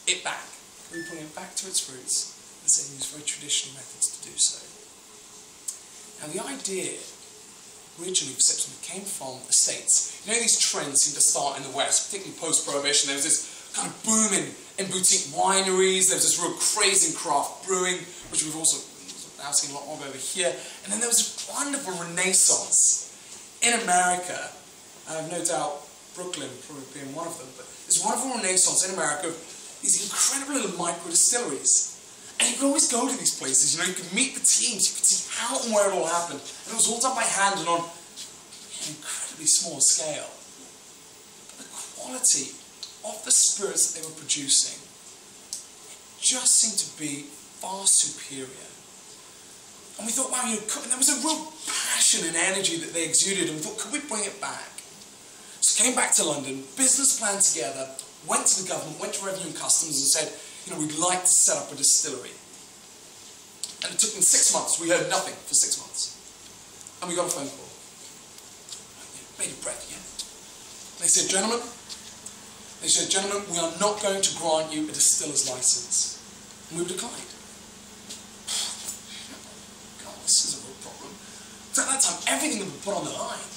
it back? Can we bring it back to its roots and say use very traditional methods to do so? Now the idea originally of Sipsmith came from the States. You know, these trends seem to start in the West, particularly post-Prohibition. There was this kind of boom in boutique wineries. There was this real craze in craft brewing, which we've also now seen a lot more over here. And then there was a wonderful renaissance in America. I have no doubt Brooklyn probably being one of them, but there's a wonderful renaissance in America of these incredible little micro-distilleries. And you could always go to these places, you know, you could meet the teams, you could see how and where it all happened. And it was all done by hand and on an incredibly small scale. But the quality of the spirits that they were producing just seemed to be far superior. And we thought, wow, you know, there was a real passion and energy that they exuded, and we thought, could we bring it back? So came back to London, business plan together, went to the government, went to Revenue and Customs and said, you know, we'd like to set up a distillery. And it took them 6 months. We heard nothing for 6 months. And we got a phone call. Bated breath, yeah. They said, gentlemen, we are not going to grant you a distiller's license. And we were declined. God, this is a real problem. Because at that time, everything had been put on the line.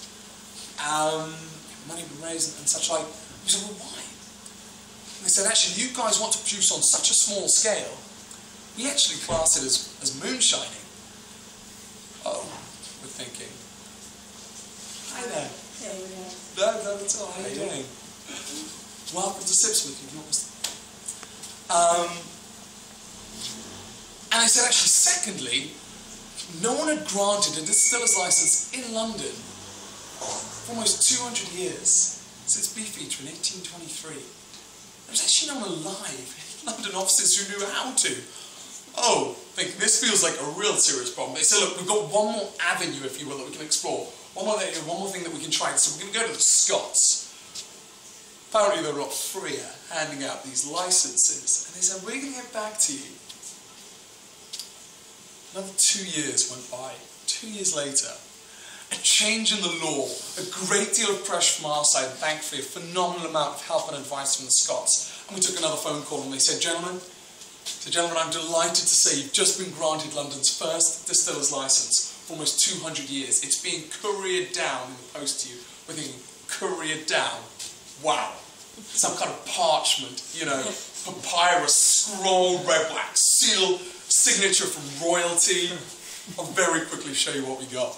Money had been raised and such like. We said, well, why? And they said, actually, you guys want to produce on such a small scale, we actually class it as moonshining. Oh, we're thinking. Hi there. No, that's all. How are you doing? Welcome to Sipsmith. You've not missed it. And I said, actually, secondly, no one had granted a distiller's license in London for almost 200 years, since Beefeater in 1823. There was actually no one alive in London offices who knew how to. Oh, thinking this feels like a real serious problem. They said, look, we've got one more avenue, if you will, that we can explore. One more thing that we can try. So we're going to go to the Scots. Apparently they're a lot freer handing out these licenses. And they said, we're going to get back to you. Another 2 years went by. 2 years later, a change in the law, a great deal of pressure from our side, thankfully a phenomenal amount of help and advice from the Scots. And we took another phone call and they said, gentlemen, I'm delighted to say you've just been granted London's first distiller's license for almost 200 years. It's being couriered down in the post to you. We're thinking, couriered down? Wow. Some kind of parchment, you know, papyrus, scroll, red wax, seal, signature from royalty. I'll very quickly show you what we got.